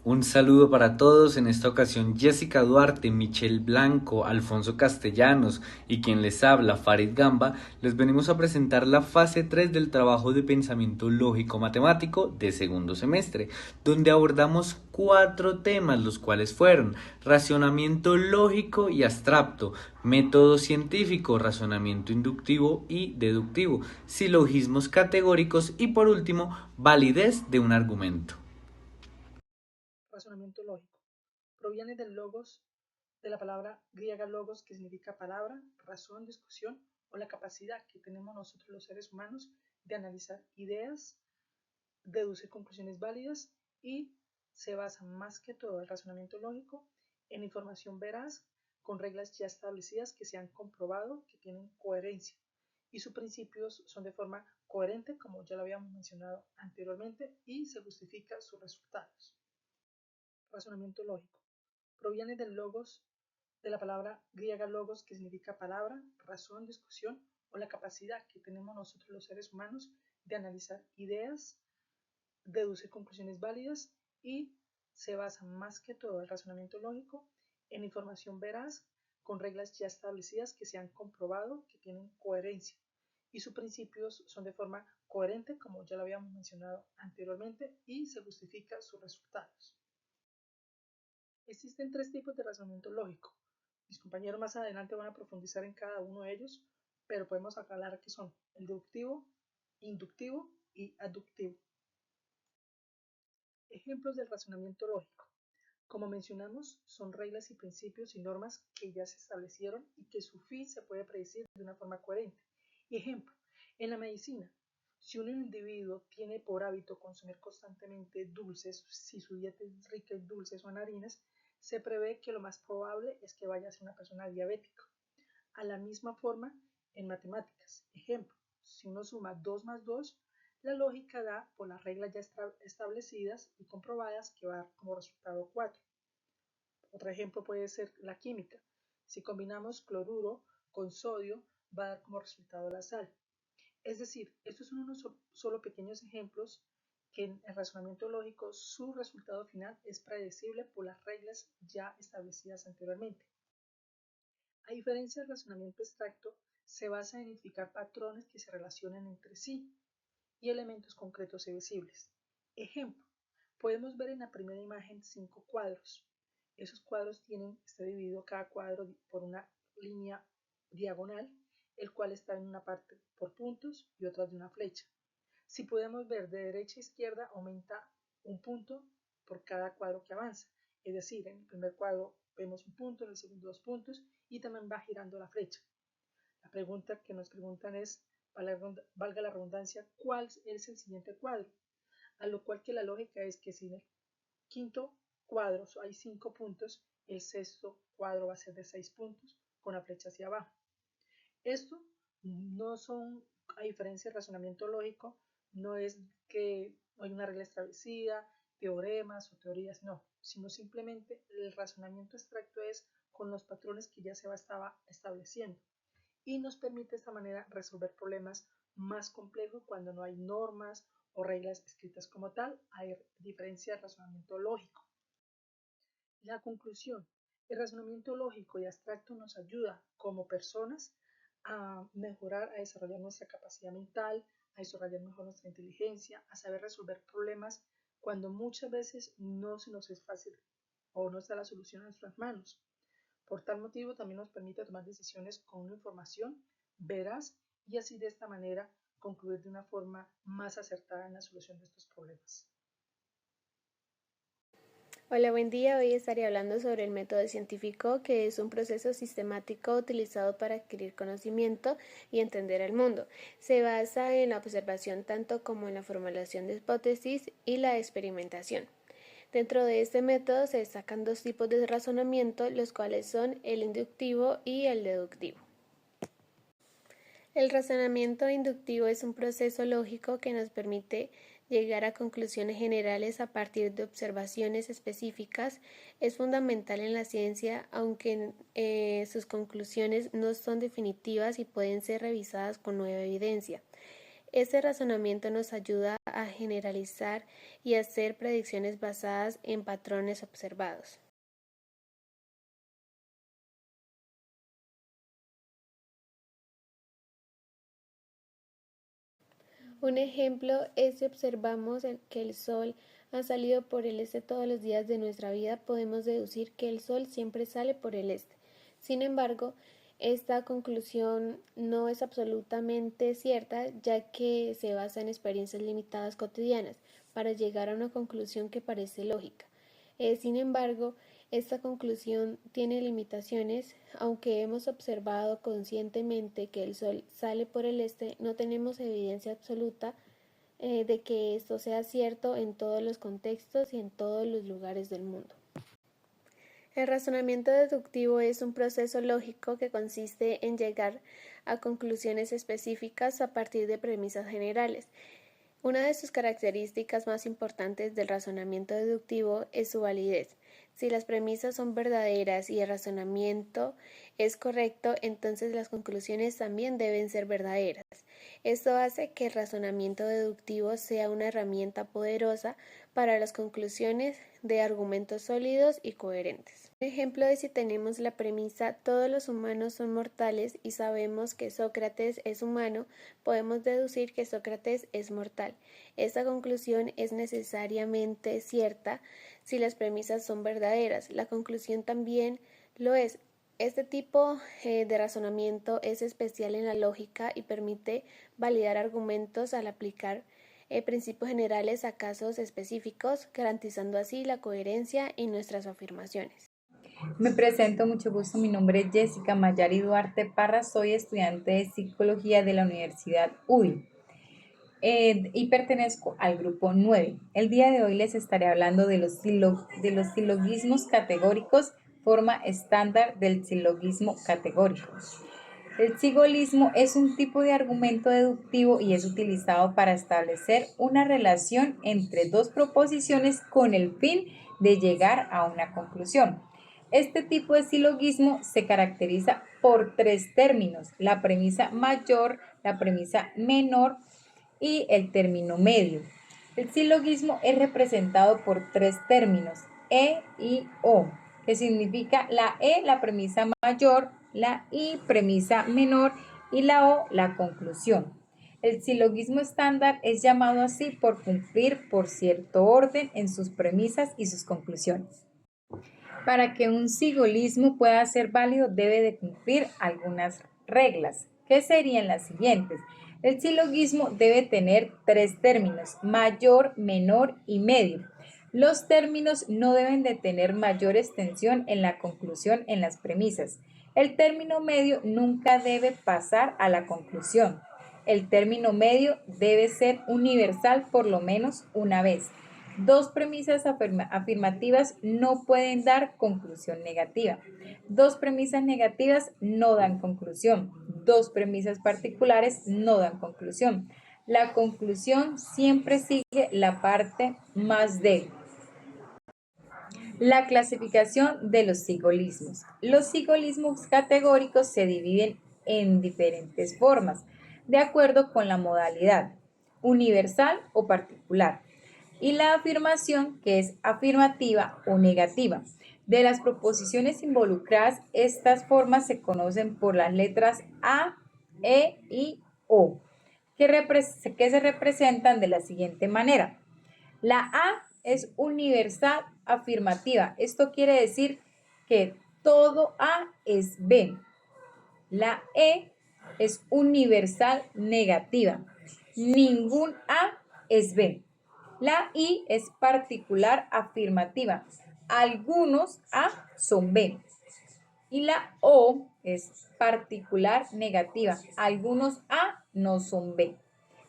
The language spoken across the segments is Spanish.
Un saludo para todos, en esta ocasión Jessica Duarte, Michelle Blanco, Alfonso Castellanos y quien les habla, Farid Gamba, les venimos a presentar la fase 3 del trabajo de pensamiento lógico-matemático de segundo semestre, donde abordamos 4 temas, los cuales fueron razonamiento lógico y abstracto, método científico, razonamiento inductivo y deductivo, silogismos categóricos y por último, validez de un argumento. Razonamiento lógico. Proviene del logos, de la palabra griega logos, que significa palabra, razón, discusión o la capacidad que tenemos nosotros los seres humanos de analizar ideas, deducir conclusiones válidas y se basa más que todo el razonamiento lógico en información veraz con reglas ya establecidas que se han comprobado que tienen coherencia y sus principios son de forma coherente, como ya lo habíamos mencionado anteriormente, y se justifica sus resultados. Razonamiento lógico. Proviene del logos, de la palabra griega logos, que significa palabra, razón, discusión o la capacidad que tenemos nosotros los seres humanos de analizar ideas, deducir conclusiones válidas y se basa más que todo el razonamiento lógico en información veraz con reglas ya establecidas que se han comprobado que tienen coherencia y sus principios son de forma coherente, como ya lo habíamos mencionado anteriormente, y se justifica sus resultados. Existen 3 tipos de razonamiento lógico. Mis compañeros más adelante van a profundizar en cada uno de ellos, pero podemos aclarar que son el deductivo, inductivo y aductivo. Ejemplos del razonamiento lógico. Como mencionamos, son reglas y principios y normas que ya se establecieron y que su fin se puede predecir de una forma coherente. Ejemplo, en la medicina, si un individuo tiene por hábito consumir constantemente dulces, si su dieta es rica en dulces o en harinas, se prevé que lo más probable es que vaya a ser una persona diabética. A la misma forma, en matemáticas, ejemplo, si uno suma 2 más 2, la lógica da por las reglas ya establecidas y comprobadas que va a dar como resultado 4. Otro ejemplo puede ser la química. Si combinamos cloruro con sodio, va a dar como resultado la sal. Es decir, estos son unos solo pequeños ejemplos que en el razonamiento lógico su resultado final es predecible por las reglas ya establecidas anteriormente. A diferencia del razonamiento abstracto, se basa en identificar patrones que se relacionan entre sí y elementos concretos y visibles. Ejemplo, podemos ver en la primera imagen 5 cuadros. Esos cuadros está dividido cada cuadro por una línea diagonal, el cual está en una parte por puntos y otra de una flecha. Si podemos ver de derecha a izquierda, aumenta un punto por cada cuadro que avanza. Es decir, en el primer cuadro vemos un punto, en el segundo 2 puntos y también va girando la flecha. La pregunta que nos preguntan es, valga la redundancia, ¿cuál es el siguiente cuadro? A lo cual que la lógica es que si en el quinto cuadro hay 5 puntos, el sexto cuadro va a ser de 6 puntos con la flecha hacia abajo. Esto no son, a diferencia del razonamiento lógico, no es que hay una regla establecida, teoremas o teorías, no, sino simplemente el razonamiento abstracto es con los patrones que ya se estaba estableciendo y nos permite de esta manera resolver problemas más complejos cuando no hay normas o reglas escritas como tal, a diferencia del razonamiento lógico. La conclusión, el razonamiento lógico y abstracto nos ayuda como personas a mejorar, a desarrollar nuestra capacidad mental, a desarrollar mejor nuestra inteligencia, a saber resolver problemas cuando muchas veces no se nos es fácil o no está la solución en nuestras manos. Por tal motivo también nos permite tomar decisiones con una información veraz y así de esta manera concluir de una forma más acertada en la solución de estos problemas. Hola, buen día. Hoy estaré hablando sobre el método científico, que es un proceso sistemático utilizado para adquirir conocimiento y entender el mundo. Se basa en la observación tanto como en la formulación de hipótesis y la experimentación. Dentro de este método se destacan 2 tipos de razonamiento, los cuales son el inductivo y el deductivo. El razonamiento inductivo es un proceso lógico que nos permite llegar a conclusiones generales a partir de observaciones específicas. Es fundamental en la ciencia, aunque sus conclusiones no son definitivas y pueden ser revisadas con nueva evidencia. Ese razonamiento nos ayuda a generalizar y hacer predicciones basadas en patrones observados. Un ejemplo es si observamos que el Sol ha salido por el este todos los días de nuestra vida, podemos deducir que el Sol siempre sale por el este. Sin embargo, esta conclusión no es absolutamente cierta, ya que se basa en experiencias limitadas cotidianas para llegar a una conclusión que parece lógica. Sin embargo, esta conclusión tiene limitaciones. Aunque hemos observado conscientemente que el Sol sale por el este, no tenemos evidencia absoluta de que esto sea cierto en todos los contextos y en todos los lugares del mundo. El razonamiento deductivo es un proceso lógico que consiste en llegar a conclusiones específicas a partir de premisas generales. Una de sus características más importantes del razonamiento deductivo es su validez. Si las premisas son verdaderas y el razonamiento es correcto, entonces las conclusiones también deben ser verdaderas. Esto hace que el razonamiento deductivo sea una herramienta poderosa para las conclusiones de argumentos sólidos y coherentes. Un ejemplo de si tenemos la premisa todos los humanos son mortales y sabemos que Sócrates es humano, podemos deducir que Sócrates es mortal. Esta conclusión es necesariamente cierta si las premisas son verdaderas. La conclusión también lo es. Este tipo de razonamiento es especial en la lógica y permite validar argumentos al aplicar principios generales a casos específicos, garantizando así la coherencia en nuestras afirmaciones. Me presento, mucho gusto, mi nombre es Jessica Mayari Duarte Parra, soy estudiante de Psicología de la Universidad UDI y pertenezco al grupo 9. El día de hoy les estaré hablando de los silogismos categóricos, forma estándar del silogismo categórico. El silogismo es un tipo de argumento deductivo y es utilizado para establecer una relación entre dos proposiciones con el fin de llegar a una conclusión. Este tipo de silogismo se caracteriza por tres términos: la premisa mayor, la premisa menor y el término medio. El silogismo es representado por tres términos, E y O, que significa la E, la premisa mayor, la I, premisa menor, y la O, la conclusión. El silogismo estándar es llamado así por cumplir por cierto orden en sus premisas y sus conclusiones. Para que un silogismo pueda ser válido, debe de cumplir algunas reglas, que serían las siguientes. El silogismo debe tener tres términos: mayor, menor y medio. Los términos no deben de tener mayor extensión en la conclusión en las premisas. El término medio nunca debe pasar a la conclusión. El término medio debe ser universal por lo menos una vez. Dos premisas afirmativas no pueden dar conclusión negativa. Dos premisas negativas no dan conclusión. Dos premisas particulares no dan conclusión. La conclusión siempre sigue la parte más débil. La clasificación de los silogismos. Los silogismos categóricos se dividen en diferentes formas, de acuerdo con la modalidad, universal o particular, y la afirmación, que es afirmativa o negativa. De las proposiciones involucradas, estas formas se conocen por las letras A, E y O, que se representan de la siguiente manera. La A es universal afirmativa. Esto quiere decir que todo A es B. La E es universal negativa. Ningún A es B. La I es particular afirmativa. Algunos A son B. Y la O es particular negativa. Algunos A no son B.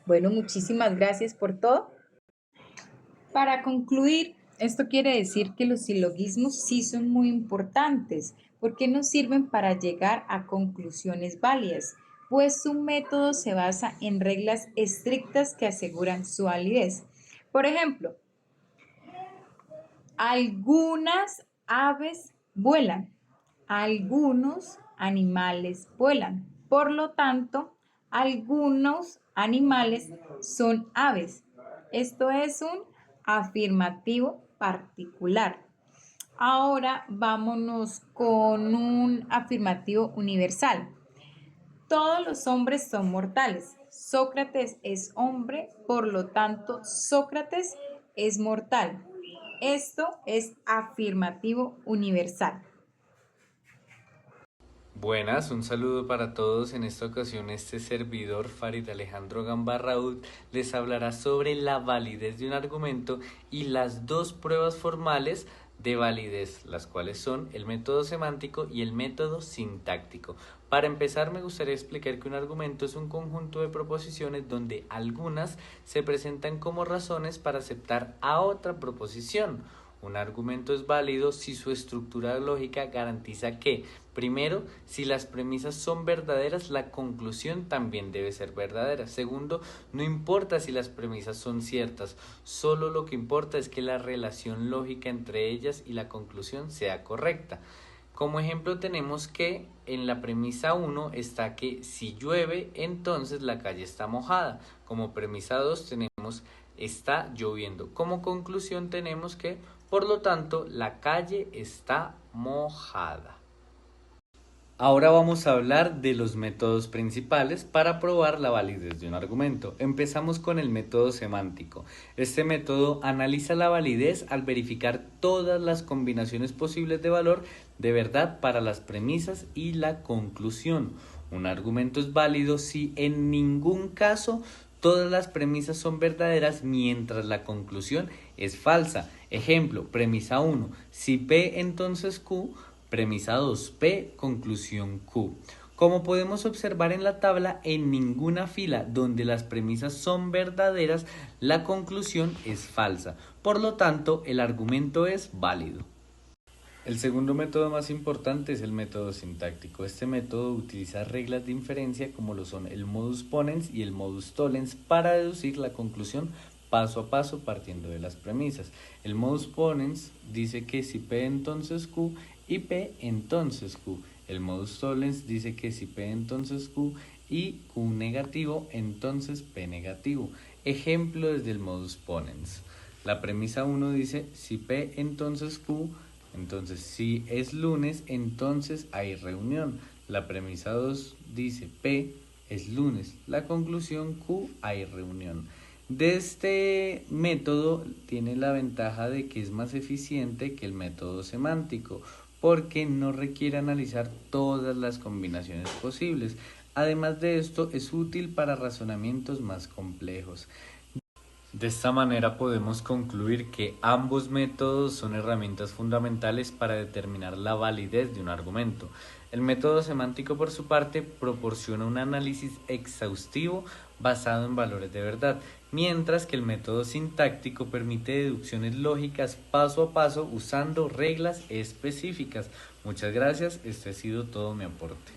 Bueno, muchísimas gracias por todo. Para concluir, esto quiere decir que los silogismos sí son muy importantes porque nos sirven para llegar a conclusiones válidas, pues su método se basa en reglas estrictas que aseguran su validez. Por ejemplo, algunas aves vuelan, algunos animales vuelan. Por lo tanto, algunos animales son aves. Esto es un afirmativo particular. Ahora vámonos con un afirmativo universal. Todos los hombres son mortales. Sócrates es hombre, por lo tanto, Sócrates es mortal. Esto es afirmativo universal. Buenas, un saludo para todos. En esta ocasión este servidor Farid Alejandro Gambarraud les hablará sobre la validez de un argumento y las dos pruebas formales de validez, las cuales son el método semántico y el método sintáctico. Para empezar, me gustaría explicar que un argumento es un conjunto de proposiciones donde algunas se presentan como razones para aceptar a otra proposición. Un argumento es válido si su estructura lógica garantiza que, primero, si las premisas son verdaderas, la conclusión también debe ser verdadera. Segundo, no importa si las premisas son ciertas, solo lo que importa es que la relación lógica entre ellas y la conclusión sea correcta. Como ejemplo tenemos que en la premisa 1 está que si llueve, entonces la calle está mojada. Como premisa 2 tenemos está lloviendo. Como conclusión tenemos que, por lo tanto, la calle está mojada. Ahora vamos a hablar de los métodos principales para probar la validez de un argumento. Empezamos con el método semántico. Este método analiza la validez al verificar todas las combinaciones posibles de valor de verdad para las premisas y la conclusión. Un argumento es válido si en ningún caso todas las premisas son verdaderas mientras la conclusión es falsa. Ejemplo, premisa 1, si P entonces Q. Premisa 2, P, conclusión Q. Como podemos observar en la tabla, en ninguna fila donde las premisas son verdaderas, la conclusión es falsa. Por lo tanto, el argumento es válido. El segundo método más importante es el método sintáctico. Este método utiliza reglas de inferencia como lo son el modus ponens y el modus tollens para deducir la conclusión paso a paso partiendo de las premisas. El modus ponens dice que si P entonces Q y P entonces Q. El modus tollens dice que si P entonces Q y Q negativo entonces P negativo. Ejemplo desde el modus ponens. La premisa 1 dice si P entonces Q, entonces si es lunes entonces hay reunión. La premisa 2 dice P es lunes. La conclusión Q hay reunión. De este método tiene la ventaja de que es más eficiente que el método semántico porque no requiere analizar todas las combinaciones posibles. Además de esto, es útil para razonamientos más complejos. De esta manera podemos concluir que ambos métodos son herramientas fundamentales para determinar la validez de un argumento. El método semántico, por su parte, proporciona un análisis exhaustivo basado en valores de verdad, mientras que el método sintáctico permite deducciones lógicas paso a paso usando reglas específicas. Muchas gracias, este ha sido todo mi aporte.